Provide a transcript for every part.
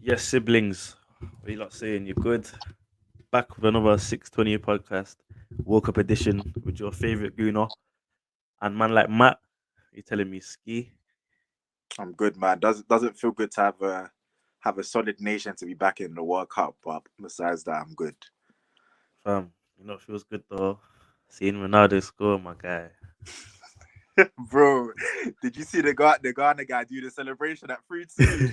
Yes, siblings. What are you lot saying? You good? Back with another 620 podcast, Woke Up edition with your favorite gooner and man like Matt. You telling me ski? I'm good, man. Doesn't feel good to have a solid nation to be back in the World Cup, but besides that, I'm good. Fam, you know it feels good though. Seeing Ronaldo score, my guy. Bro, did you see the Ghana guy do the celebration at 3-2?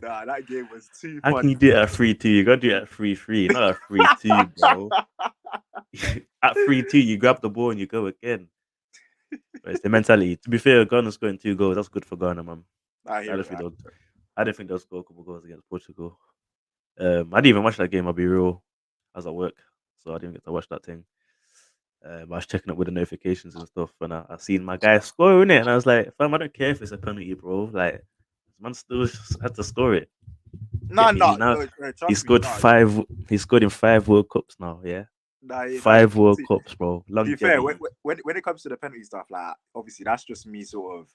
Nah, that game was too How can you funny, do it bro. at 3-2? You gotta do it at 3-3, not at 3-2, bro. At 3-2, you grab the ball and you go again. But it's the mentality. To be fair, Ghana scoring 2 goals. That's good for Ghana, man. I I hear don't it. think they'll. I don't think they'll score a couple goals against Portugal. I didn't even watch that game. I'll be real. I was at work, so I didn't get to watch that thing. I was checking up with the notifications and stuff, and I seen my guy scoring it, and I was like, "Fam, I don't care if it's a penalty, bro. Like, this man still had to score it. No, Get me? no, He's now no, no, he trust me, scored no. 5. He scored in 5 World Cups now. Yeah, Nah, nah. 5 World Cups, bro. To be fair, when, Longevity. when it comes to the penalty stuff, like obviously that's just me sort of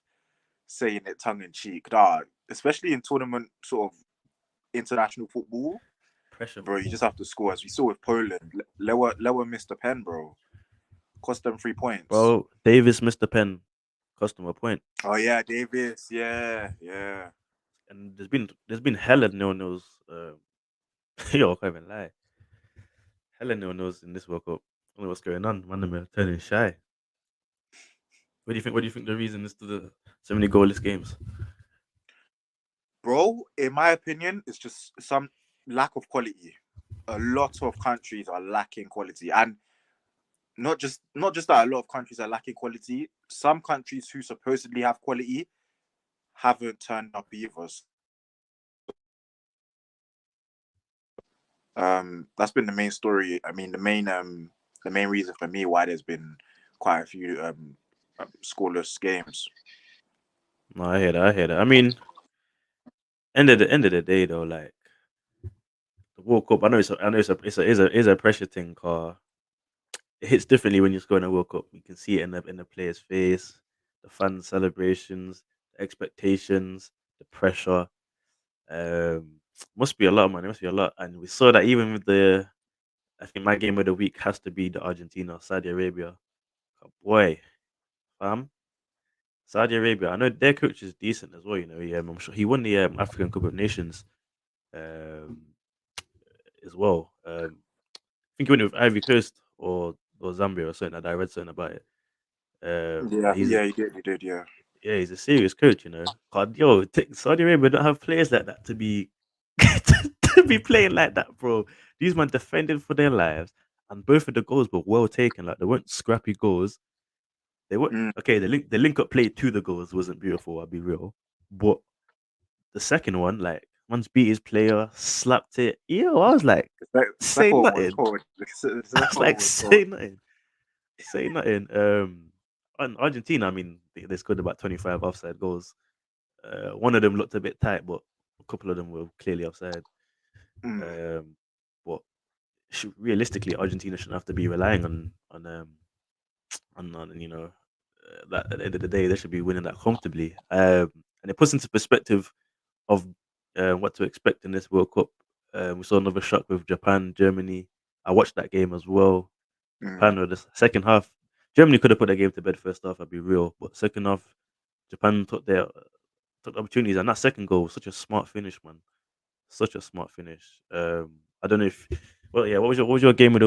saying it tongue in cheek, dog. Especially in tournament sort of international football, Pressure bro. You football, just have to score. As we saw with Poland, Lewa missed a pen, bro. Cost them 3 points. bro. Davis missed the pen, cost him a point. Oh yeah, Davis. Yeah, yeah. And there's been hella no-nos. Yo, I can't even lie. Hella no-nos in this World Cup. I don't know what's going on. Man, them are turning shy. What do you think? What do you think the reason is to the so many goalless games? Bro, in my opinion, it's just some lack of quality. A lot of countries are lacking quality, and not just that a lot of countries are lacking quality. Some countries who supposedly have quality haven't turned up either. That's been the main story. I mean, the main reason for me why there's been quite a few scoreless games. No, I hear that. I hear that. I mean, end of the day though, like the World Cup. I know it's a pressure thing. Car it hits differently when you're scoring a World Cup. You can see it in the player's face, the fan celebrations, the expectations, the pressure. Must be a lot, man. It must be a lot, and we saw that even with the. I think my game of the week has to be the Argentina Saudi Arabia. Oh, boy, fam. Saudi Arabia. I know their coach is decent as well. You know, I'm sure he won the African Cup of Nations um, as well. I think he went with Ivory Coast or Zambia or something like that. I read something about it. Yeah, He's yeah, he did, yeah. yeah, he's a serious coach. You know, God, yo, Saudi Arabia don't have players like that to be to be playing like that, bro. These men defended for their lives, and both of the goals were well taken. Like they weren't scrappy goals. They were Mm. okay. The link up play to the goals wasn't beautiful. I'll be real, but the second one, like, once beat his player, slapped it. Yo, I was like, The say second one was nothing. cold. The I second was one like, was cold. say nothing. Say nothing. On Argentina, I mean, they scored about 25 offside goals. One of them looked a bit tight, but a couple of them were clearly offside. Mm. Um, but realistically, Argentina shouldn't have to be relying on that at the end of the day they should be winning that comfortably. And it puts into perspective of what to expect in this World Cup. We saw another shock with Japan, Germany. I watched that game as well. Mm. Japan or the second half, Germany could have put their game to bed first half. I'll be real, but second half, Japan took the opportunities, and that second goal was such a smart finish, man. Such a smart finish. I don't know if, well, yeah. What was your game of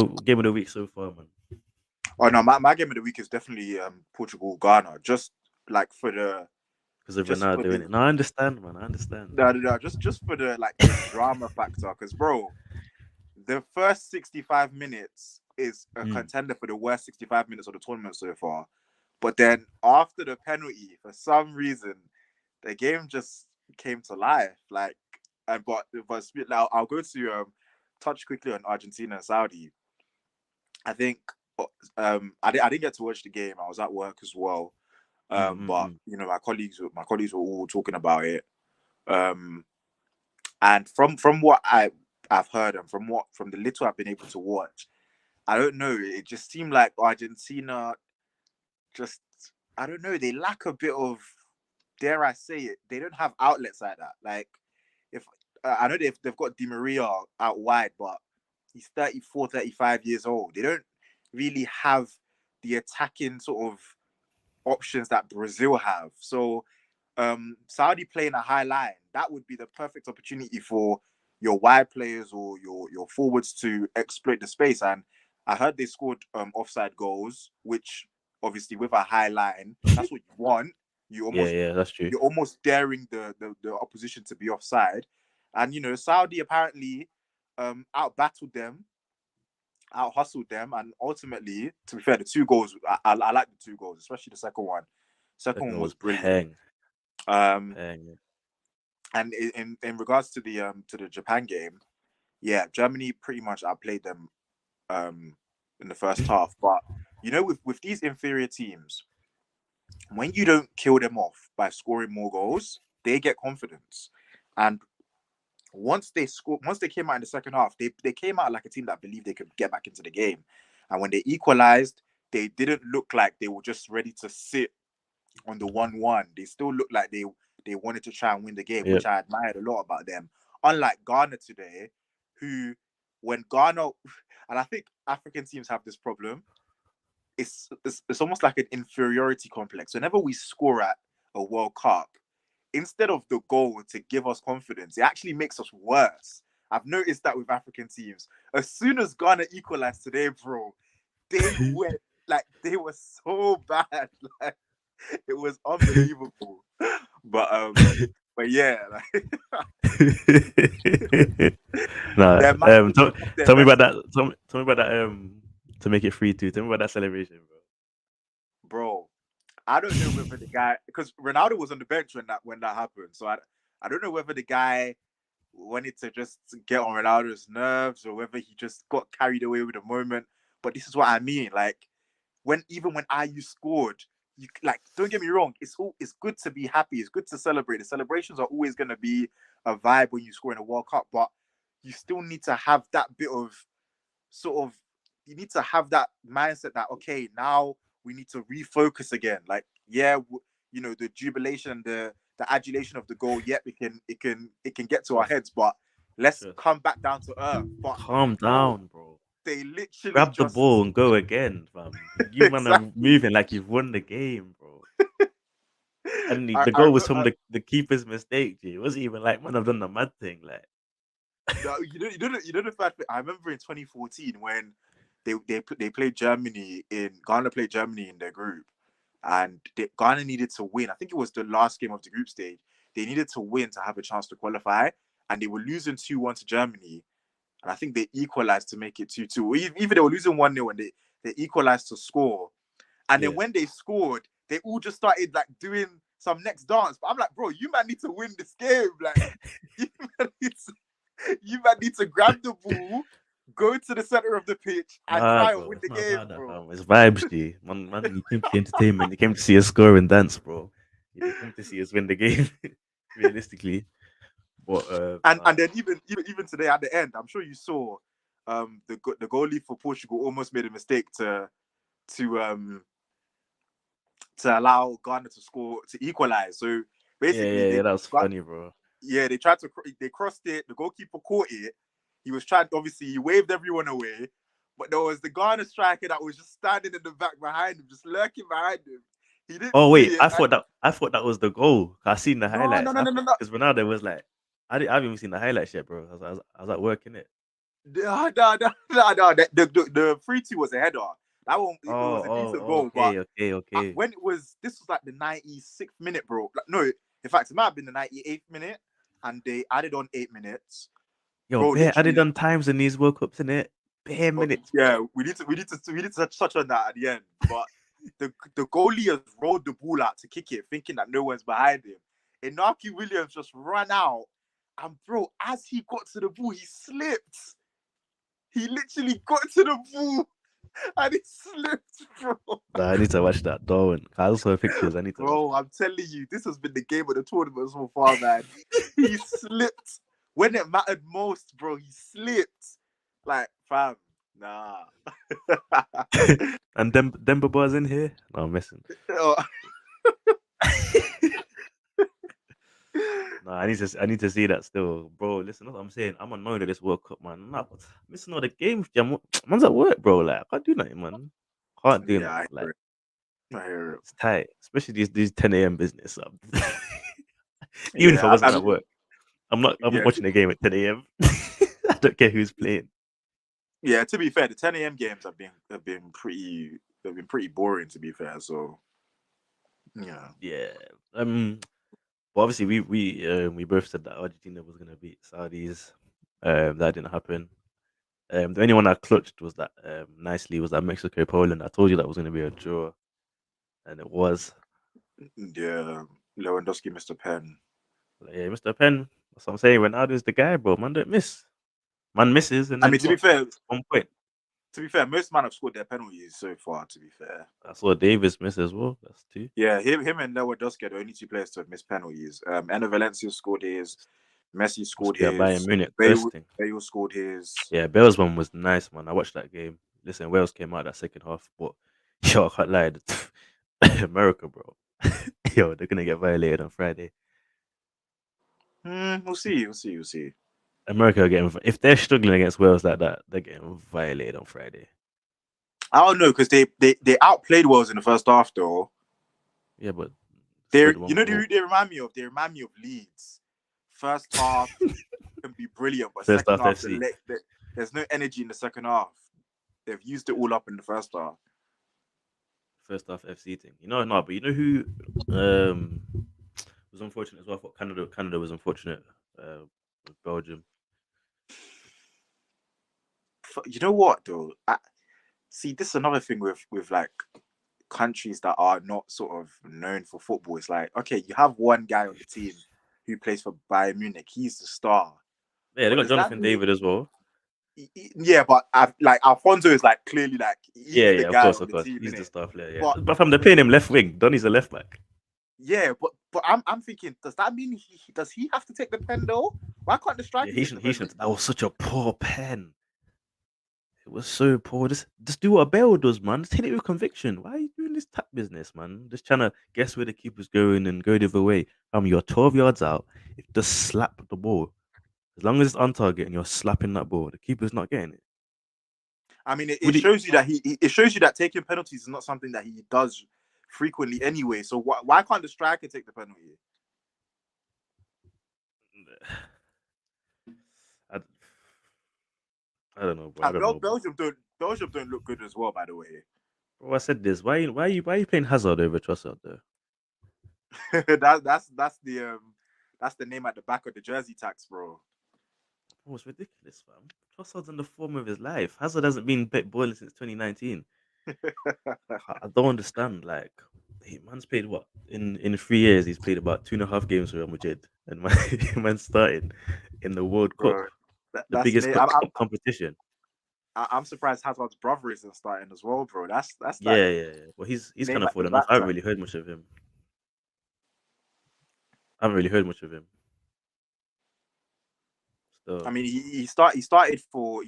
the week so far, man? Oh no, my game of the week is definitely Portugal Ghana. Because of Just Ronaldo for doing the it. No, I understand, man. I understand. no, no, no, just for the like the drama factor. Because bro, the first 65 minutes is a Mm. contender for the worst 65 minutes of the tournament so far. But then after the penalty, for some reason, the game just came to life. Like, and but now I'll go to touch quickly on Argentina and Saudi. I think I didn't get to watch the game. I was at work as well. Mm, But mm, my colleagues were all talking about it. Um, and from what I've heard and from the little I've been able to watch, I don't know. It just seemed like Argentina just I don't know, they lack a bit of, dare I say it, they don't have outlets like that. Like, if I know they've got Di Maria out wide, but he's 34, 35 years old. They don't really have the attacking sort of options that Brazil have. So Saudi playing a high line, that would be the perfect opportunity for your wide players or your forwards to exploit the space. And I heard they scored offside goals, which obviously with a high line, that's what you want. You almost Yeah, that's true. you're almost daring the opposition to be offside. And Saudi apparently out battled them, out hustled them, and ultimately, to be fair, the two goals I like the two goals, especially the second one. Second Second one one was was brilliant. peng, peng. Yeah. And in regards to the Japan game, yeah, Germany pretty much outplayed them in the first half. But with these inferior teams, when you don't kill them off by scoring more goals, they get confidence. And once they came out in the second half, they came out like a team that believed they could get back into the game. And when they equalized, they didn't look like they were just ready to sit on the 1-1. They still looked like they wanted to try and win the game, Yep. which I admired a lot about them. Unlike Ghana today, who when Ghana and I think African teams have this problem, it's almost like an inferiority complex. Whenever we score at a World Cup, instead of the goal to give us confidence, it actually makes us worse. I've noticed that with African teams. As soon as Ghana equalized today, bro, they went like they were so bad. Like it was unbelievable. But but yeah, like Nah, their man tell, took off their tell me about vest, that. Tell me about that. To make it 3-2. Tell me about that celebration, bro. bro. I don't know whether the guy, because Ronaldo was on the bench when that happened. So I don't know whether the guy wanted to just get on Ronaldo's nerves or whether he just got carried away with the moment. But this is what I mean. Like even when IU scored, you like don't get me wrong, it's good to be happy, it's good to celebrate. The celebrations are always gonna be a vibe when you score in a World Cup, but you still need to have that bit of sort of you need to have that mindset that okay, now we need to refocus again. Like, yeah, the jubilation, the adulation of the goal, yep, it can get to our Just, heads, but let's just come back down to earth. But calm bro, down, bro. they literally Grab the ball just and go again, fam. You man are exactly. moving like you've won the game, bro. And the I goal was remember, from the keeper's mistake, G. It wasn't even like, man, I've done the mad thing. Like, no, you know the fact that I remember in 2014 when they played Germany in Ghana played Germany in their group, and Ghana needed to win. I think it was the last game of the group stage. They needed to win to have a chance to qualify, and they were losing 2-1 to Germany, and I think they equalized to make it 2-2. Even they were losing 1-0 and they equalized to score. And then yeah. when they scored, they all just started like doing some next dance. But I'm like, bro, you man need to win this game. Like, you man need to, you man need to grab the ball, go to the center of the pitch, and Nah, try and bro. win It's the not game, about that, bro. fam. It's vibes, G. Man, you came to see entertainment. You came to see us score and dance, bro. You didn't come to see us win the game, realistically. But And nah. then even today at the end, I'm sure you saw the goalie for Portugal almost made a mistake to um to allow Ghana to score to equalize. So basically, Yeah. That was funny, bro. they tried to they crossed it. The goalkeeper caught it. He was trying. Obviously, he waved everyone away, but there was the Ghana striker that was just standing in the back behind him, just lurking behind him. He didn't Oh wait, see it. I thought that was the goal. I seen the No, no, highlights. no, I no, no, thought no. because Ronaldo was like, I haven't even seen the highlights yet, bro. I was at work in it. No, no, no, no, no. The 3-2 was a header. That one, it was a decent goal. But Okay. when this was like the 96th minute, bro. Like, no, in fact, it might have been the 98th minute, and they added on 8 minutes, Yo, bro. bare added Literally, on times in these World Cups in it. Bare minutes, yeah. bro. We need to touch on that at the end. But the goalie has rolled the ball out to kick it, thinking that no one's behind him. Inaki Williams just ran out, and bro, as he got to the ball, he slipped. He literally got to the ball and he slipped, bro. Nah, I need to watch that. Don't. I also have pictures. I need to watch Bro, I'm telling you, this has been the game of the tournament so far, man. He slipped when it mattered most, bro. He slipped. Like, fam, Nah. And Demba Bar's in here. No, I'm messing. Oh. No, I need to see that still, bro. Listen, that's what I'm saying. I'm annoyed at this World Cup, man. Nah, but missing all the games, jam. Man's at work, bro. Like, I can't do nothing, man. Can't do Yeah, nothing. I hear Like, it. I hear it. it's tight, especially these 10 a.m. business. Even if I Yeah, wasn't at work, I'm not yeah, watching the game at 10 a.m. I don't care who's playing. yeah. To be fair, the 10 a.m. games have been pretty boring. To be fair, so yeah. Yeah. But obviously we both said that Argentina was gonna beat Saudis. That didn't happen. The only one I clutched was that nicely was that Mexico Poland. I told you that was gonna be a draw, and it was. Yeah, Lewandowski missed a pen. Like, yeah, Mr. Penn. That's what I'm saying. Ronaldo's the guy, bro. Man don't miss. Man misses, and I mean, then what? 1 point. to be fair, most men have scored their penalties so far. To be fair, I saw Davis miss as well. That's two. yeah, him and Lewandowski are the only two players to have missed penalties. Eno Valencia scored his, Messi Must scored be at Bayern his, Munich Bale, thirsting. Bale scored his. Yeah, Bale's one was nice, man. I watched that game. Listen, Wales came out that second half, but yo, I can't lie. America, bro. Yo, they're gonna get violated on Friday. We'll see, we'll see. America are getting if they're struggling against Wales like that, they're getting violated on Friday. I don't know because they outplayed Wales in the first half though. Yeah, but They scored you one know goal. they remind me of Leeds. First half can be brilliant, but First second half half FC. there's no energy in the second half. They've used it all up in the first half. First half FC thing. You know, no, but you know who was unfortunate as well. I thought Canada was unfortunate with Belgium. You know what though? See, this is another thing with like countries that are not sort of known for football. It's like okay, you have one guy on the team who plays for Bayern Munich. He's the star, Yeah, they but got does that Jonathan mean? David as well. Yeah, but like Alfonso is like clearly like Yeah, he's the yeah, guy of on the course. team, He's the innit? star player, yeah. But But from they're playing him left wing. Donny's a left back. yeah, but I'm thinking, does that mean does he have to take the pen though? Why can't the Yeah, striker take the he pen? shouldn't. That was such a poor pen. It was so poor. Just do what a Bale does, man. Just hit it with conviction. Why are you doing this tap business, man? Just trying to guess where the keeper's going and go the other way. You're 12 yards out. If just slap the ball. As long as it's on target and you're slapping that ball, the keeper's not getting it. I mean, it Would he? shows you that it shows you that taking penalties is not something that he does frequently anyway. So why can't the striker take the penalty? I, I don't know, bro. I don't know, bro. Belgium don't look good as well, by the way. Bro, I said this. Why are you playing Hazard over Trossard though? That's the name at the back of the jersey tax, bro. Bro, it's ridiculous, fam. Trossard's in the form of his life. Hazard hasn't been balling since 2019. I don't understand. Like, man's played what in 3 years? He's played about 2.5 games for Real Madrid, and man, man's starting in the World Cup, Bro, the that's biggest competition. I'm surprised Hazard's brother isn't starting as well, bro. That's like Yeah, yeah, yeah. Well, he's kind name of at the fallen off. I haven't backside. really heard much of him. I haven't really heard much of him. I So mean, he started for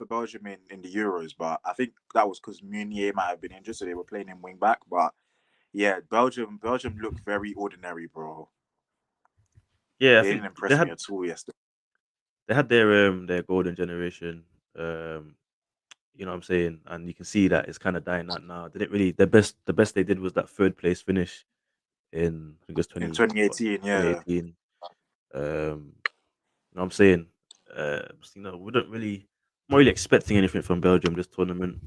Belgium in the Euros, but I think that was because Meunier might have been injured, so they were playing him wing back. But yeah, Belgium looked very ordinary, bro. yeah, I They think didn't impress me at all yesterday. they had their golden generation. Um, you know what I'm saying, and you can see that it's kind of dying out now. They didn't really the best they did was that third place finish in I think it was In 20 what 2018. Yeah, 2018. You know what I'm saying? We don't really I'm not really expecting anything from Belgium this tournament.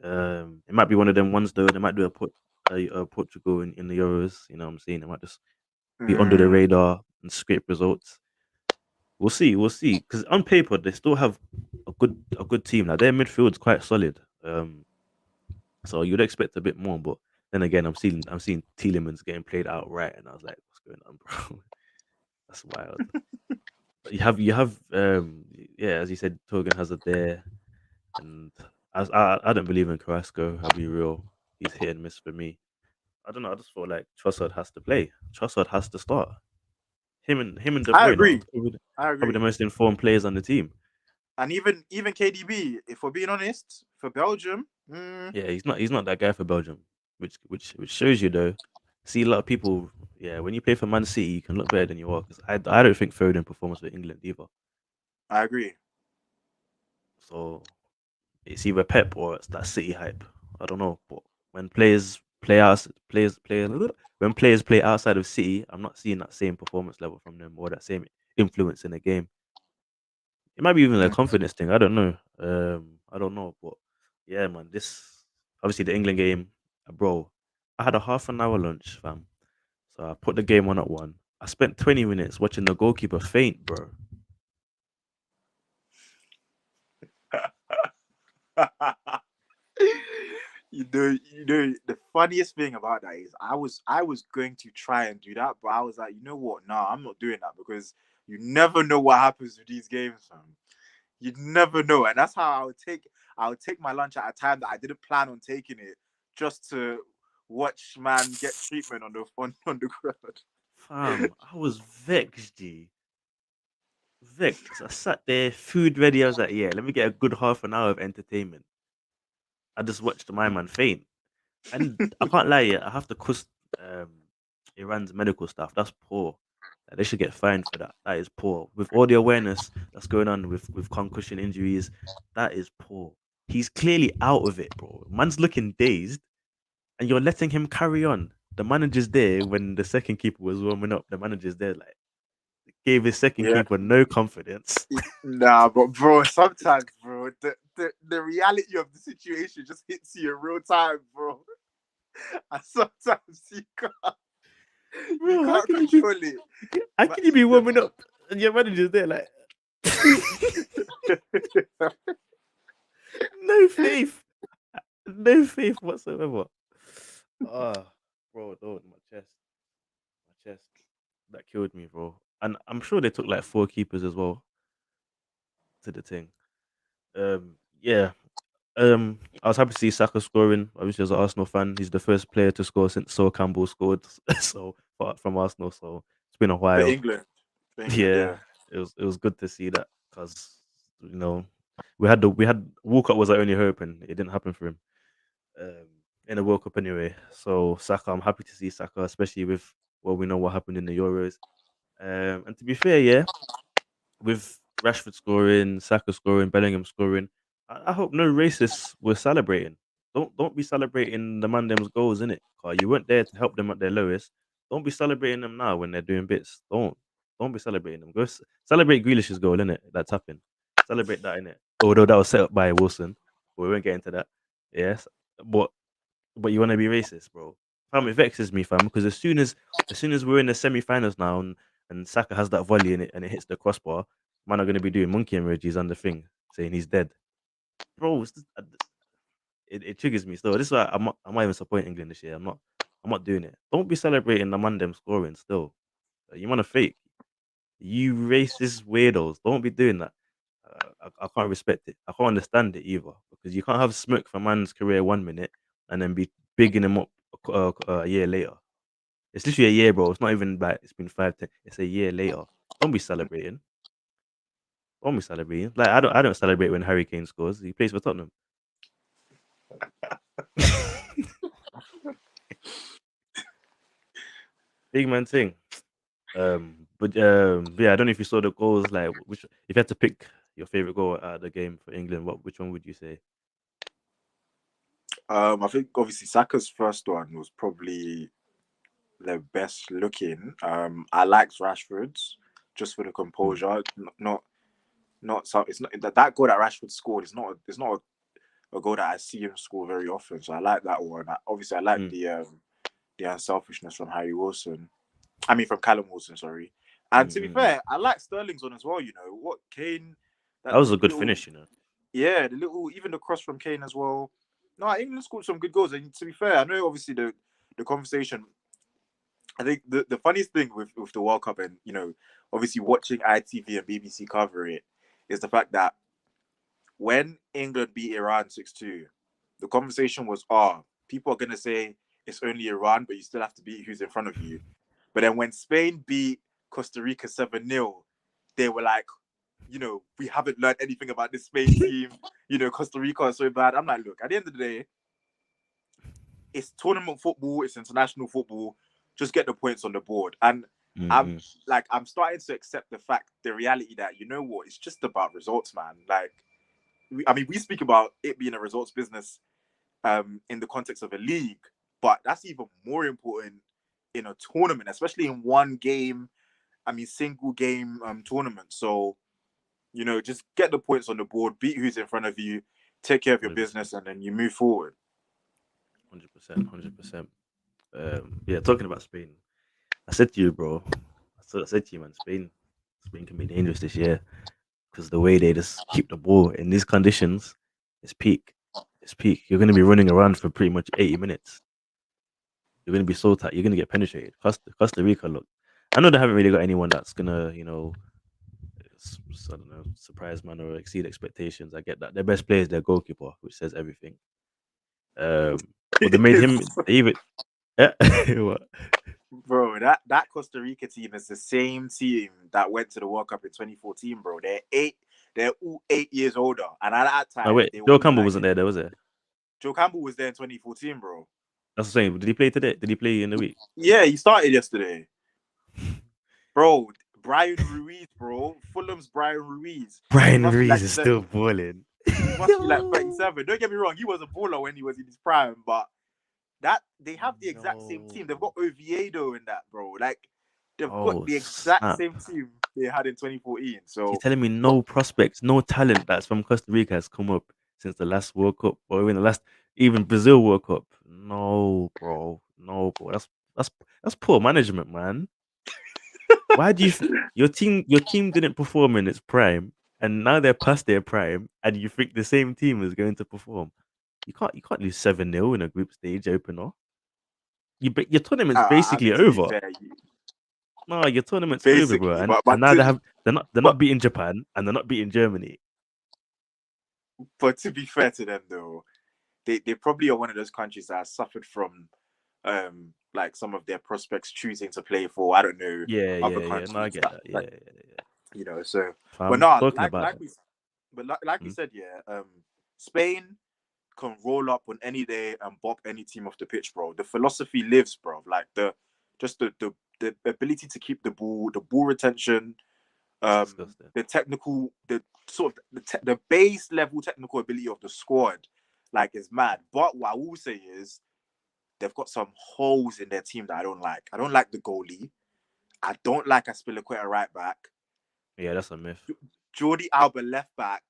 It might be one of them ones though. They might do a Portugal in the Euros. You know what I'm saying? They might just be under the mm, radar and scrape results. We'll see. We'll see. Because on paper they still have a good team. Like their midfield's quite solid. So you'd expect a bit more, but then again, I'm seeing Tielemans getting played outright, and I was like, what's going on, bro? That's wild. But you have yeah, as you said, Togan Hazard there, and as I don't believe in Carrasco. I'll be real, he's hit and miss for me. I don't know. I just feel like Trossard has to play. Trossard has to start. Him and De I Bruyne are agree. I probably the agree. most informed players on the team. And even KDB, if we're being honest, for Belgium, Yeah, he's not that guy for Belgium, which shows you though. See a lot of people. Yeah, when you play for Man City, you can look better than you are. Because I don't think Foden performs for England either. I agree. So it's either Pep or it's that City hype. I don't know, but when players play out, when players play outside of City, I'm not seeing that same performance level from them or that same influence in the game. It might be even a Mm. confidence thing. I don't know. I don't know, but yeah, man. This obviously the England game, bro. I had a half an hour lunch, fam. So I put the game on at one. I spent 20 minutes watching the goalkeeper faint, bro. The funniest thing about that is I was going to try and do that, but I was like, you know what? No, I'm not doing that because you never know what happens with these games, fam. You never know, and that's how I would take my lunch at a time that I didn't plan on taking it, just to watch man get treatment on the ground. Fam, I was vexed, G. Vexed. I sat there, food ready. I was like, yeah, let me get a good half an hour of entertainment. I just watched my man faint. And I can't lie, yeah, I have to cuss um, Iran's medical staff. That's poor. Like, they should get fined for that. That is poor. With all the awareness that's going on with concussion injuries, that is poor. He's clearly out of it, bro. Man's looking dazed, and you're letting him carry on. The manager's there when the second keeper was warming up. The manager's there, like, gave his second Yeah. keeper no confidence. Nah, but bro, sometimes, bro, the reality of the situation just hits you in real time, bro. And sometimes you Bro, how can't can you be? control it. How But can you be warming up and your manager's there, like, no faith, no faith whatsoever. Ah, bro, don't my chest, that killed me, bro. And I'm sure they took like four keepers as well to the thing. Yeah. I was happy to see Saka scoring. Obviously, as an Arsenal fan, he's the first player to score since Sol Campbell scored. So from Arsenal, so it's been a for while. England, for England, Yeah, yeah. it was good to see that because we had Walcott was our only hope and it didn't happen for him um, in the World Cup anyway. So Saka, I'm happy to see Saka, especially with we know what happened in the Euros. And to be fair, yeah, with Rashford scoring, Saka scoring, Bellingham scoring, I hope no racists were celebrating. Don't be celebrating the man them's goals in it. Cause you weren't there to help them at their lowest. Don't be celebrating them now when they're doing bits. Don't be celebrating them. Celebrate Grealish's goal in it. That tapping. Celebrate that in it. Although that was set up by Wilson, but we won't get into that. Yes, but you want to be racist, bro. Fam, it vexes me, fam, because as soon as we're in the semi-finals now and Saka has that volley in it and it hits the crossbar, man are gonna be doing monkey emojis on the thing saying he's dead, bro. It triggers me. So this is why I'm not even supporting England this year. I'm not doing it. Don't be celebrating the man them scoring still. You want to fake? You racist weirdos. Don't be doing that. I can't respect it. I can't understand it either because you can't have smoke for man's career 1 minute and then be bigging him up a year later. It's literally a year, bro. It's not even like it's been 5, 10. It's a year later. Don't be celebrating. Don't be celebrating. Like I don't celebrate when Harry Kane scores. He plays for Tottenham. Big man thing. But yeah, I don't know if you saw the goals. Like, which if you had to pick your favorite goal out of the game for England, which one would you say? I think obviously Saka's first one was probably the best looking. I liked Rashford's just for the Hmm. composure. Not so it's not that goal that Rashford scored. It's not a goal that I see him score very often. So I like that one. Obviously, I like Mm, the unselfishness from Harry Wilson. I mean, from Callum Wilson. Sorry. And mm, to be mm, mm. fair, I like Sterling's one as well. You know what Kane, That that was a good little finish, you know. yeah, the little even the cross from Kane as well. No, England scored some good goals. And to be fair, I know obviously the conversation. I think the funniest thing with the World Cup and obviously watching ITV and BBC cover it is the fact that when England beat Iran 6-2, the conversation was, people are gonna say it's only Iran, but you still have to beat who's in front of you. But then when Spain beat Costa Rica 7-0, they were like, we haven't learned anything about this Spain team. Costa Rica is so bad. I'm like, look, at the end of the day, it's tournament football, it's international football. Just get the points on the board. And I'm Mm-mm. I'm starting to accept the reality that what, it's just about results, man. Like, we speak about it being a results business in the context of a league, but that's even more important in a tournament, especially in one game. Single game tournament. So just get the points on the board, beat who's in front of you, take care of your 100%. business, and then you move forward. 100%. 100%. Yeah, talking about Spain, I said to you, bro. I said to you, man, Spain can be dangerous this year because the way they just keep the ball in these conditions is peak. It's peak. You're going to be running around for pretty much 80 minutes. You're going to be so tight. You're going to get penetrated. Costa Rica, look, I know they haven't really got anyone that's gonna, I don't know, surprise man or exceed expectations. I get that. Their best player is their goalkeeper, which says everything. But they made him. They even. Yeah. What? Bro, that Costa Rica team is the same team that went to the World Cup in 2014, bro. They're all 8 years older, and at that No, time wait. they Joe weren't even Campbell like wasn't this. there, was it? Joe Campbell was there in 2014, bro. That's the same. Did he play today? Did he play in the week? Yeah, he started yesterday, bro. Brian Ruiz, bro. Fulham's Brian Ruiz. He Brian must be Reese like is still balling. he must be like 37. Don't get me wrong, he was a baller when he was in his prime, but that they have the exact same team. They've No. got Oviedo in that, bro. Like they've got Oh the exact snap! same team they had in 2014. You're So telling me but no prospects, no talent that's from Costa Rica has come up since the last World Cup or even the last even Brazil World Cup? No, bro. No, bro. That's that's poor management, man. Why do you your team didn't perform in its prime and now they're past their prime and you think the same team is going to perform? You can't lose 7-0 in a group stage opener. Your tournament's basically to be over. fair, No, your tournament's over, bro. basically, And but and but now to, they're not but beating Japan and they're not beating Germany. but to be fair to them though, they probably are one of those countries that has suffered from like some of their prospects choosing to play for, I don't know, Yeah, other yeah, yeah. No, I countries get that that. Yeah, like yeah, yeah. so. But Fam, no, talking like about like that. we but like we Hmm? said, Spain can roll up on any day and bop any team off the pitch, bro. The philosophy lives, bro. Like the ability to keep the ball retention, It's disgusting. the technical, the sort of the base level technical ability of the squad, like is mad. But what I will say is they've got some holes in their team that I don't like. I don't like the goalie. I don't like Aspilicueta right back. Yeah, that's a myth. Jordi Alba left back.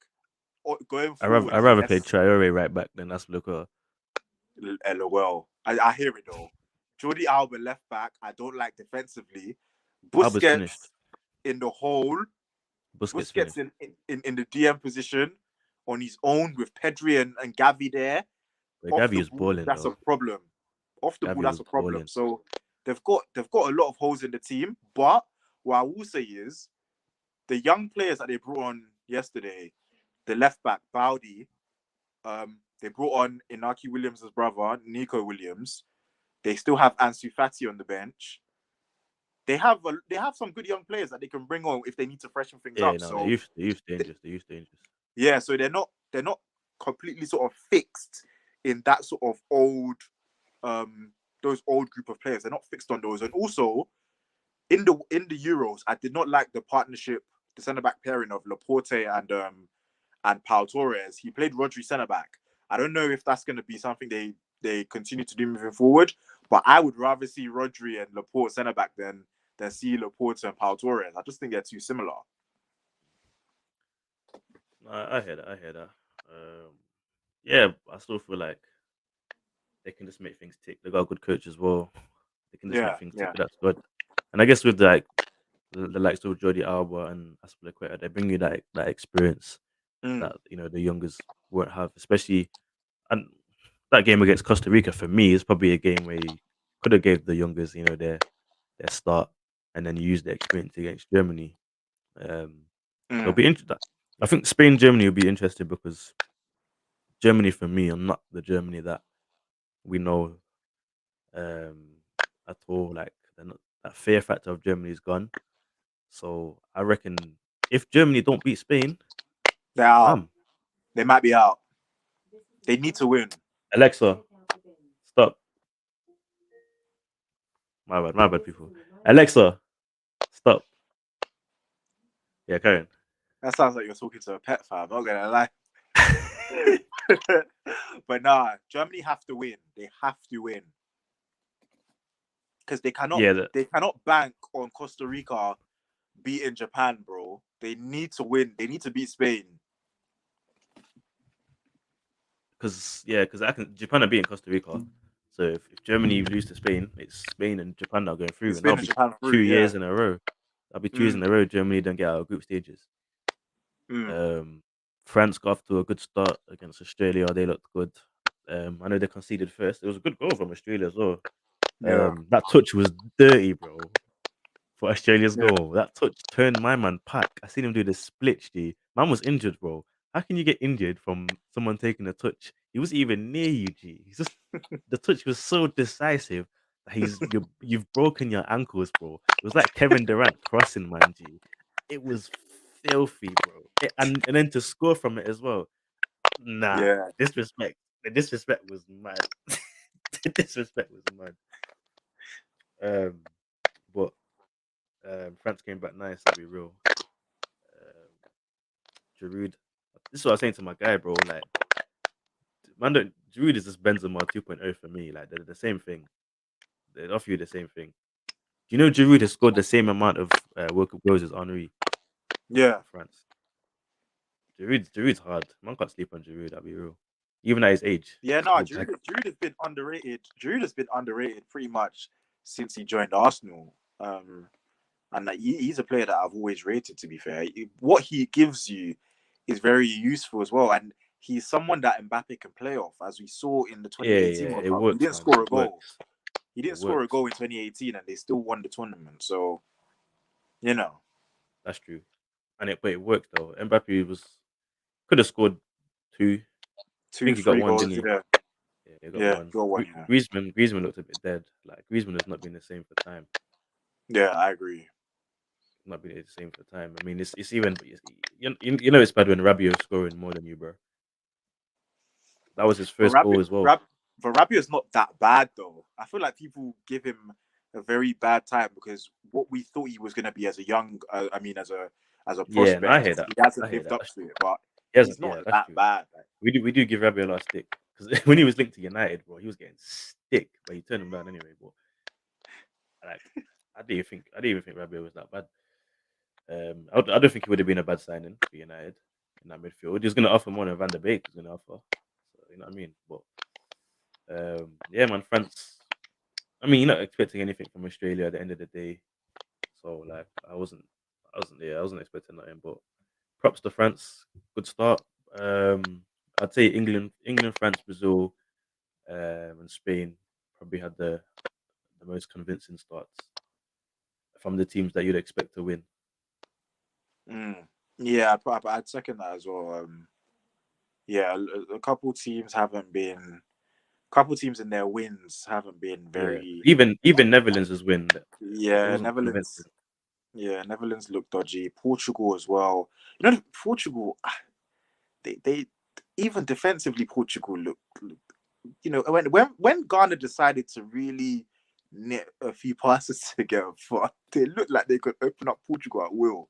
Going I rather forward I is rather play less. Traore right back than Asluka. LOL. I hear it though. Jordi Alba left back. I don't like defensively. Alba's finished. Busquets in the hole. Busquets Busquets finished. in the DM position on his own with Pedri and Gavi there. But Off Gavi the was ball, balling that's a though. problem. Off the ball, Gavi that's was a problem. balling. So they've got a lot of holes in the team. But what I will say is the young players that they brought on yesterday, the left back Bowdy, they brought on Inaki Williams' brother, Nico Williams. They still have Ansu Fati on the bench. They have some good young players that they can bring on if they need to freshen things Yeah, up. no, So the youth dangerous. The youth dangerous. yeah, so they're not completely sort of fixed in that sort of old those old group of players. They're not fixed on those. And also in the Euros, I did not like the partnership, the centre back pairing of Laporte and Pau Torres. He played Rodri centre back. I don't know if that's going to be something they continue to do moving forward, but I would rather see Rodri and Laporte centre back than see Laporte and Pau Torres. I just think they're too similar. No, I hear that. I hear that. Um, yeah, I still feel like they can just make things tick. They got a good coach as well. They can just make Yeah, things tick yeah. with that squad. And I guess with like the likes of Jordi Alba and Aspilicueta, they bring you that experience Mm, that the youngers won't have, especially and that game against Costa Rica for me is probably a game where you could have gave the youngers their start and then use the experience against Germany. Um, it'll mm, be interesting. I think Spain Germany will be interesting because Germany for me are not the Germany that we know at all. Like they're not, that fear factor of Germany is gone. So I reckon if Germany don't beat Spain, They're out. fam. They might be out. They need to win. Alexa, stop. My bad, people. Alexa, stop. Yeah, Karen. That sounds like you're talking to a pet, fam. I'm not gonna lie. But nah, Germany have to win. They have to win because Yeah, that they cannot bank on Costa Rica beating Japan, bro. They need to win. They need to beat Spain. because I can Japan are beating Costa Rica. So if Germany lose to Spain, it's Spain and Japan that are going through, It's and that'll Spain and be Japan two through, yeah. years in a row. That'll be 2 years in Mm, a row. Germany don't get out of group stages. mm, Um, France got off to a good start against Australia. They looked good. I know they conceded first. It was a good goal from Australia as well. yeah, That touch was dirty, bro. For Australia's yeah, goal. That touch turned my man Pack. I seen him do the split. G. Man was injured, bro. How can you get injured from someone taking a touch? He wasn't even near you, G. He's just the touch was so decisive that you've broken your ankles, bro. It was like Kevin Durant crossing, man, G. It was filthy, bro. And then to score from it as well. Nah, yeah. disrespect. The disrespect was mad. The disrespect was mad. Um, but France came back nice. I'll be real. Um, Giroud. This is what I was saying to my guy, bro. Like, man, Giroud is just Benzema 2.0 for me. Like, they're the same thing. They offer you the same thing. Do you know Giroud has scored the same amount of World Cup goals as Henry Yeah. for France? Giroud's hard. Man can't sleep on Giroud. I'll be real. Even at his age, Yeah, no, he'll bag. Giroud has been underrated. Giroud has been underrated pretty much since he joined Arsenal. And he's a player that I've always rated. To be fair, what he gives you is very useful as well, and he's someone that Mbappe can play off, as we saw in the Yeah, 2018 yeah, World it Cup. He works, didn't man. score a It goal. works. He It didn't score a works. goal in 2018, and they still won the tournament. So you know, That's true. But it worked though. Mbappe could have scored two. I two, think he got three one, goals. didn't he? Yeah, Yeah, he got yeah, one. got one. Yeah, Griezmann looked a bit dead. Like Griezmann has not been the same for time. yeah, I agree. Not been the same for time. I mean, it's even you know it's bad when Rabiot's scoring more than you, bro. That was his But first goal as well. Rabiot's not that bad though. I feel like people give him a very bad time because what we thought he was going to be as a young, as a Yeah, and I prospect, hear that. he I hasn't hear lived that. up to it. But He he's hasn't. not Yeah, that's that true. bad. Like, We do give Rabiot a lot of stick because when he was linked to United, bro, he was getting stick, but he turned him down anyway. But like, I didn't even think Rabiot was that bad. I don't think he would have been a bad signing for United in that midfield. He was going to offer more than Van der Beek was going to offer. So, you know what I mean? But yeah, man, France. I mean, you're not expecting anything from Australia at the end of the day. So like, I wasn't expecting nothing. But props to France, good start. I'd say England, France, Brazil, and Spain probably had the most convincing starts from the teams that you'd expect to win. mm, yeah, I'd second that as well. Yeah, a couple teams haven't been, couple teams in their wins haven't been Yeah, very. even Netherlands' win, it Yeah, wasn't Netherlands. convincing. Yeah, Netherlands look dodgy. Portugal as well. You know, Portugal. They even defensively, Portugal look. You know, when Ghana decided to really knit a few passes together, they looked like they could open up Portugal at will.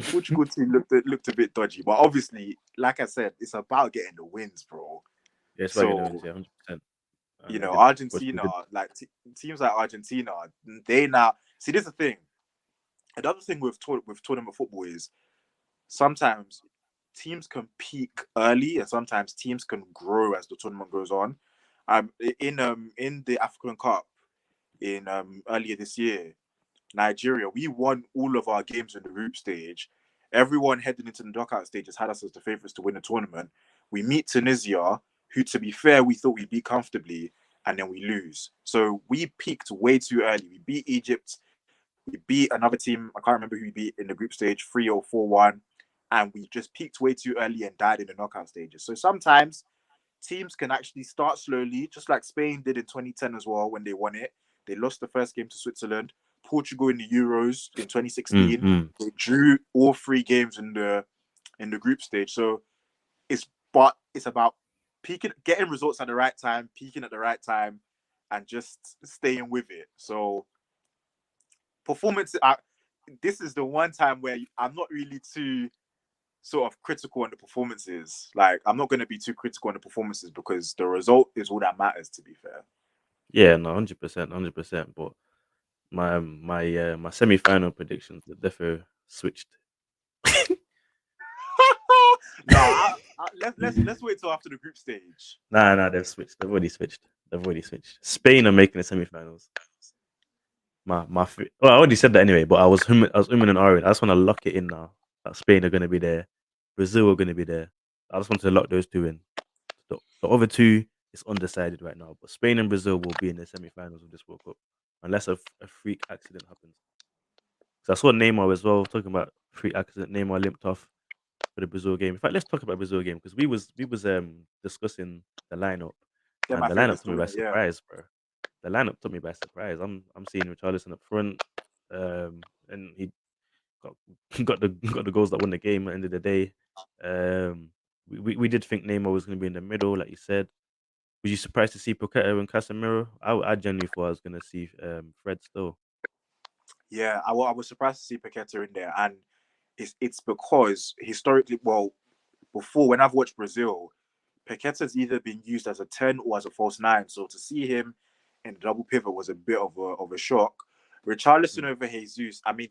Portugal team looked a bit dodgy, but obviously, like I said, it's about getting the wins, bro. Yeah, it's about getting the wins. So Yeah, 100%. you And they know, did. Portugal Argentina, did. like teams like Argentina, they now see. This is the thing. Another thing with tournament football is sometimes teams can peak early and sometimes teams can grow as the tournament goes on. In the African Cup in earlier this year, Nigeria, we won all of our games in the group stage. Everyone heading into the knockout stages had us as the favourites to win the tournament. We meet Tunisia, who, to be fair, we thought we'd beat comfortably, and then we lose. So we peaked way too early. We beat Egypt. We beat another team. I can't remember who we beat in the group stage, 3 or 4-1. And we just peaked way too early and died in the knockout stages. So sometimes teams can actually start slowly, just like Spain did in 2010 as well when they won it. They lost the first game to Switzerland. Portugal in the Euros in Mm, 2016. mm. They drew all 3 games in the group stage. So it's about peaking, getting results at the right time, peaking at the right time, and just staying with it. So performance. This is the one time where I'm not really too sort of critical on the performances. Like I'm not going to be too critical on the performances because the result is all that matters. To be fair. Yeah, no, 100%, 100%. But my semi-final predictions, the defo switched. No, let's wait till after the group stage. Nah, they've switched. They've already switched. They've already switched. Spain are making the semi-finals. Well, I already said that anyway. But I was and ahhing. I just want to lock it in now. That Spain are going to be there. Brazil are going to be there. I just want to lock those two in. The other two is undecided right now. But Spain and Brazil will be in the semi-finals of this World Cup, unless a freak accident happens. So I saw Neymar as well talking about freak accident. Neymar limped off for the Brazil game. In fact, let's talk about Brazil game because we was discussing the lineup, They're and my the lineup favorites took to me by win it. Yeah, surprise, bro. The lineup took me by surprise. I'm seeing Richarlison up front, and he got got the goals that won the game at the end of the day. Um, we did think Neymar was going to be in the middle, like you said. Were you surprised to see Pochettino and Casemiro? I genuinely thought I was going to see Fred still. yeah. I was surprised to see Paqueta in there, and it's because historically, well, before when I've watched Brazil, Paqueta's either been used as a 10 or as a false 9. So to see him in the double pivot was a bit of a shock. Richarlison Mm. over Jesus. I mean,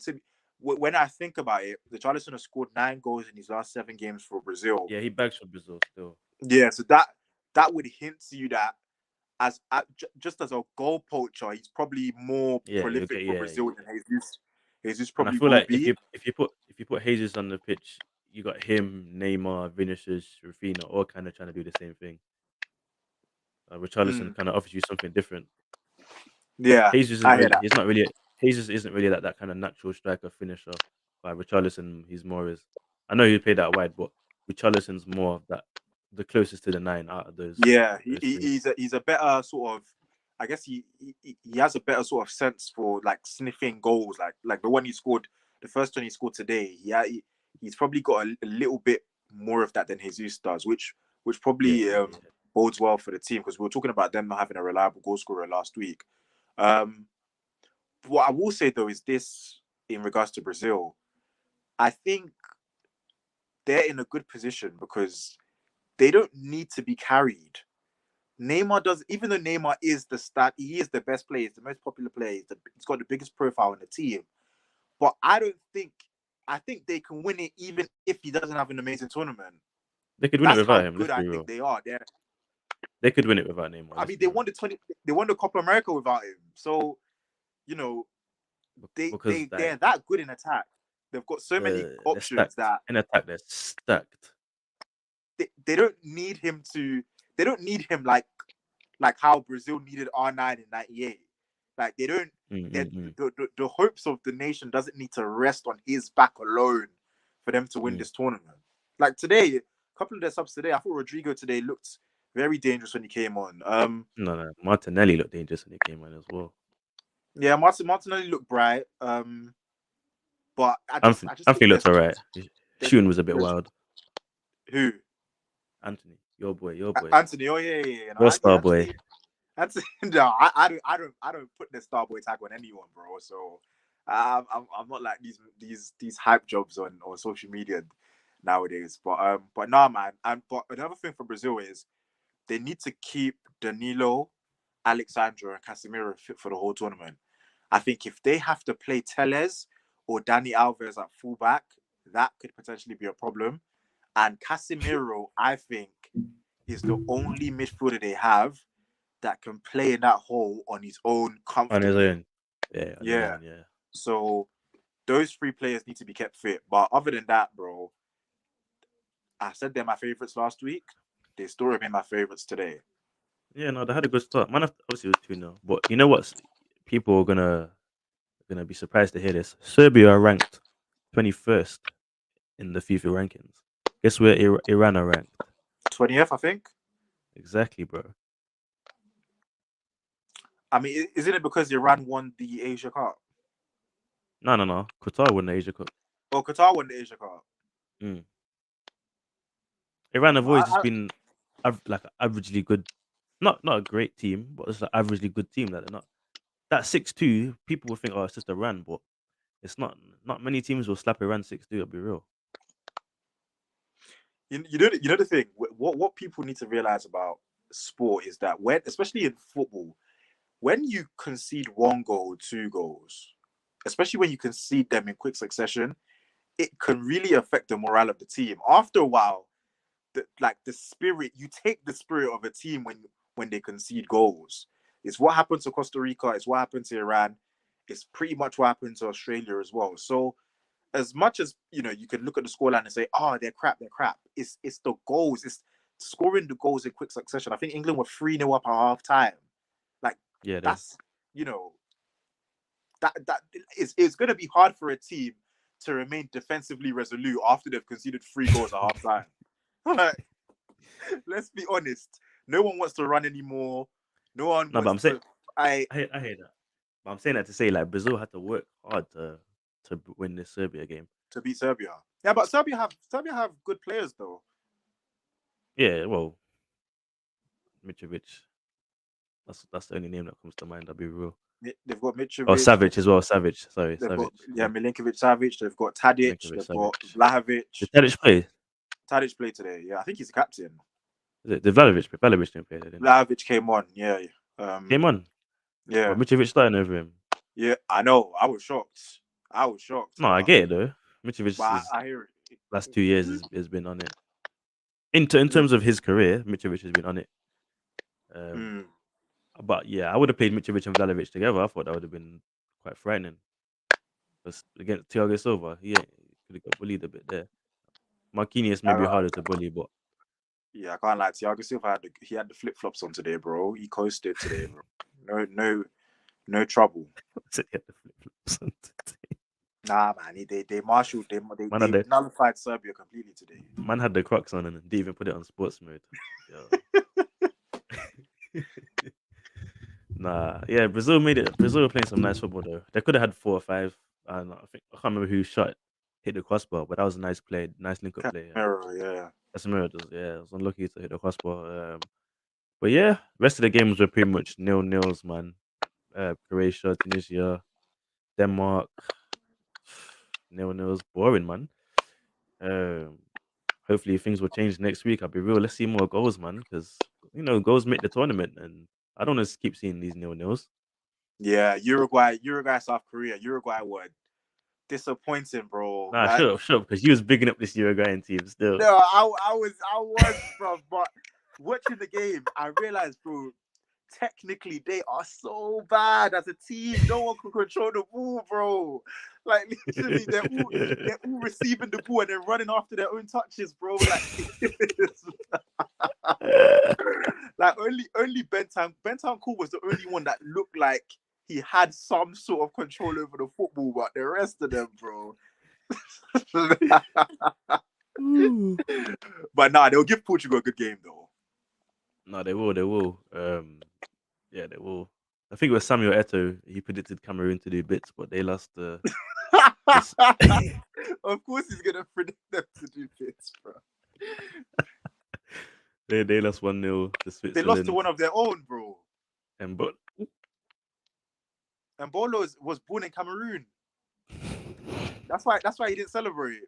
when I think about it, Richarlison has scored 9 goals in his last 7 games for Brazil. Yeah, he bags for Brazil still. Yeah, so that would hint to you that just as a goal poacher, he's probably more Yeah, you prolific get for yeah. Brazil than Jesus. Jesus And I probably feel will like be. if you put Jesus on the pitch, you got him, Neymar, Vinicius, Rafinha, all kind of trying to do the same thing. Richarlison Mm, kind of offers you something different. yeah, Jesus isn't I hear really that. he's not really Jesus isn't really that kind of natural striker finisher. But Richarlison, he's more is. I know he played that wide, but Richarlison's more of that the closest to the nine out of Yeah, those three. he's a better sort of. I guess he has a better sort of sense for like sniffing goals, like the one he scored, the first one he scored today. He's probably got a little bit more of that than Jesus does, which Yeah, probably yeah, yeah. bodes well for the team because we were talking about them not having a reliable goal scorer last week. Um, what I will say though is this in regards to Brazil, I think they're in a good position because they don't need to be carried. Neymar does, even though Neymar is he is the best player, he's the most popular player, he's got the biggest profile in the team. But I think they can win it even if he doesn't have an amazing tournament. They could win it That's without how him. good Let's I be think real. they are. They could win it without Neymar. I Let's mean, be real. they won the Copa America without him. So you know, Because they're like that good in attack. They've got so many they're options stacked that in attack. They're stacked. they don't need him to. They don't need him like how Brazil needed R9 in '98. Like they don't. Mm-mm-mm. The hopes of the nation doesn't need to rest on his back alone for them to win Mm. this tournament. Like today, a couple of their subs today, I thought Rodrigo today looked very dangerous when he came on. No. Martinelli looked dangerous when he came on as well. Yeah, Martinelli looked bright. But I just think Anthony looked alright. His there's, shooting was a bit there's wild. who Anthony, your boy, Anthony. Oh yeah. No, your star boy. Anthony. No, I don't put the Starboy tag on anyone, bro. So I'm not like these hype jobs on social media nowadays. But nah, man. But another thing for Brazil is they need to keep Danilo, Alexandro, and Casemiro fit for the whole tournament. I think if they have to play Teles or Dani Alves at fullback, that could potentially be a problem. And Casemiro, I think, is the only midfielder they have that can play in that hole on his own On his comfortably. own. Yeah, on his Yeah. own. Yeah. So those 3 players need to be kept fit. But other than that, bro, I said they're my favorites last week. They still remain my favorites today. Yeah, no, they had a good start. Man, obviously it was 2-0. But you know what? People are gonna be surprised to hear this. Serbia are ranked 21st in the FIFA rankings. Guess where Iran are ranked? 20th, I think. Exactly, bro. I mean, isn't it because Iran won the Asia Cup? No. Qatar won the Asia Cup. Oh, Qatar won the Asia Cup. Mm. Iran have I, always just I, been like averagely good. Not a great team, but it's an averagely good team that they're not. That 6-2, people will think, oh, it's just Iran, but it's not. Not many teams will slap Iran 6-2. I'll be real. you know the thing. What people need to realize about sport is that when, especially in football, when you concede one goal, two goals, especially when you concede them in quick succession, it can really affect the morale of the team. After a while, the spirit, you take the spirit of a team when they concede goals. It's what happened to Costa Rica. It's what happened to Iran. It's pretty much what happened to Australia as well. So as much as you can look at the scoreline and say, "Oh, they're crap, they're crap." It's the goals. It's scoring the goals in quick succession. I think England were 3-0 up at half time. Like Yeah, they. that's you know that it's going to be hard for a team to remain defensively resolute after they've conceded 3 goals at half time. Like, let's be honest. No one wants to run anymore. No one No, but wants I'm saying to. I I hate that. But I'm saying that to say like Brazil had to work hard to win this Serbia game. to beat Serbia. Yeah, but Serbia have good players though. Yeah, well, Mitrovic. That's the only name that comes to mind. I'll be real. They've got Oh, Mitrovic. Savage as well. Savage. Sorry, They've got Savage. yeah Yeah, Milinkovic Savic. They've got Tadic. Milinkovic, They've got Savage. Vlahovic. Did Tadic play? Tadic played today. Yeah, I think he's the captain. Did Vlahovic play? Vlahovic didn't play, didn't he? Vlahovic came on. Yeah. Came on. Yeah. But Mitrovic starting over him. Yeah. I know. I was shocked. I was shocked, No, I but get it though. Mitrovic but is I hear it. last 2 years has been on it. In terms of his career, Mitrovic has been on it. Um, Mm. but yeah, I would have played Mitrovic and Vlahovic together. I thought that would have been quite frightening. Because against Thiago Silva, he could have got bullied a bit there. Marquinhos may be I, harder to bully, but yeah, I can't lie to you. Thiago Silva had the flip flops on today, bro. He coasted today, bro. No trouble. he had the flip-flops on today. Nah, man. They marshaled. Man had They the nullified Serbia completely today. man had the Crocs on and didn't even put it on sports mode. Yo. Nah, yeah, Brazil made it. Brazil were playing some nice football though. They could have had 4 or 5, and I can't remember who hit the crossbar, but that was a nice play, nice link up play. Casemiro, yeah. Casemiro does, yeah, I was unlucky to hit the crossbar. But yeah, rest of the games were pretty much nils, man. Croatia, Tunisia, Denmark, nils, boring, man. Um, hopefully things will change next week. I'll be real. Let's see more goals, man, because goals make the tournament, and I don't want to keep seeing these nils. Yeah, Uruguay, South Korea. Uruguay were disappointing, bro. Nah, Like, sure, because you was bigging up this Uruguayan team still. no, I was, bro. But watching the game, I realized, bro, technically they are so bad as a team. No one can control the ball, bro. Like literally, they're all receiving the ball and they're running after their own touches, bro. Like, like only Bentancur was the only one that looked like he had some sort of control over the football, but the rest of them, bro. But nah, they'll give Portugal a good game though. No, they will. They will. Yeah, they will. I think it was Samuel Eto'o. He predicted Cameroon to do bits, but they lost the. Of course, he's gonna predict them to do this, bro. They lost 1-0 to They lost to Switzerland, one of their own, bro. but And Bolo was born in Cameroon. That's why he didn't celebrate.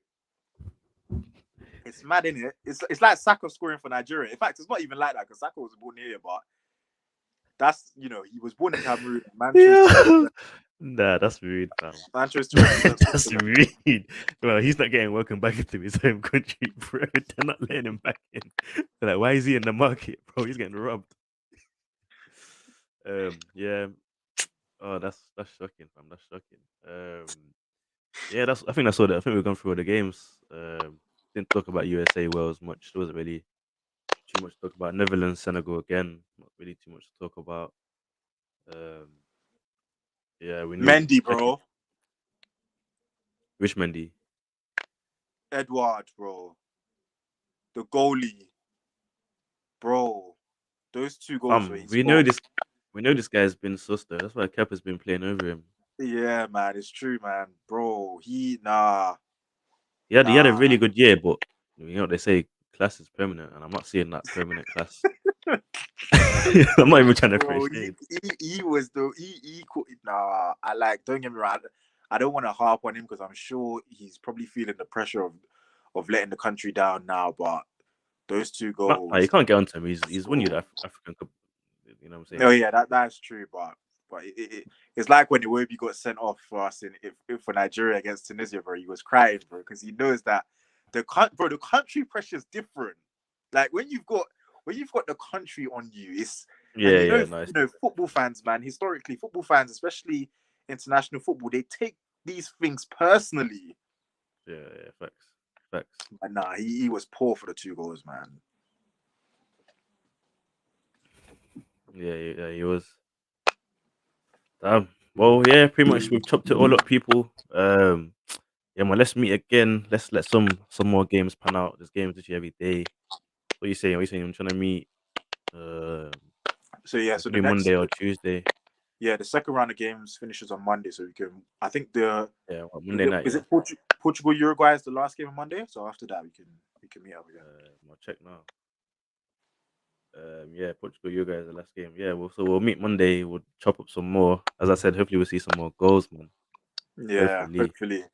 It's mad, isn't it? It's like Saka scoring for Nigeria. In fact, it's not even like that because Saka was born here, but that's he was born in Cameroon. Man chose to nah, that's rude, fam. man chose to represent That's Switzerland. rude. Well, he's not getting welcome back into his home country, bro. They're not letting him back in. They're like, why is he in the market, bro? He's getting robbed. Yeah. Oh, that's shocking, fam. That's shocking. Yeah, I think that's all. I think we've gone through all the games. Didn't talk about USA Wales much. There wasn't really too much to talk about. Netherlands Senegal again. Not really too much to talk about. Um, yeah, we knew Mendy, Czech. bro. Which Mendy? Edward, bro. The goalie, bro. Those 2 goals where he We know scored. this. We know this guy's been sus though. That's why Kepa's been playing over him. Yeah, man, it's true, man, bro. Nah, He had a nah. really good year, but you know what they say, class is permanent, and I'm not seeing that permanent class. I'm not even trying to throw Bro, shade. he was the nah. I like. Don't get me wrong. I don't want to harp on him because I'm sure he's probably feeling the pressure of letting the country down now. But those two You goals, can't get onto him. He's won you score. the African Cup. You know what I'm Oh saying? yeah, that's true. But it's like when Iwobi got sent off for us for Nigeria against Tunisia, bro. He was crying, bro, because he knows that the country pressure is different. Like when you've got the country on you, it's and Yeah, yeah, nice. football fans, man. Historically, football fans, especially international football, they take these things personally. Yeah, yeah, facts, facts. But nah, he was poor for the two goals, man. Yeah, yeah, he was. Damn. Well, yeah, pretty much we've chopped it all up, people. Yeah, man. Let's meet again. Let's let some more games pan out. There's games literally every day. What are you saying? What are you saying? I'm trying to meet. Uh, So yeah, we so could do Monday or Tuesday. the second round of games finishes on Monday, so we can. I think Yeah, well, Monday night. is Yeah. it Portugal Uruguay is the last game on Monday. So after that, we can meet up again. I'll check now. Yeah, Portugal, you guys the last game. Yeah, we'll meet Monday. We'll chop up some more. As I said, hopefully we'll see some more goals, man. Yeah, Hopefully. hopefully.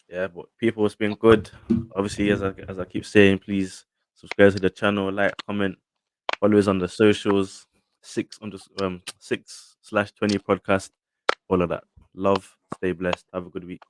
Yeah, but people, it's been good. Obviously, as I keep saying, please subscribe to the channel, like, comment, follow us on the socials. 6/20 podcast. All of that. Love. Stay blessed. Have a good week.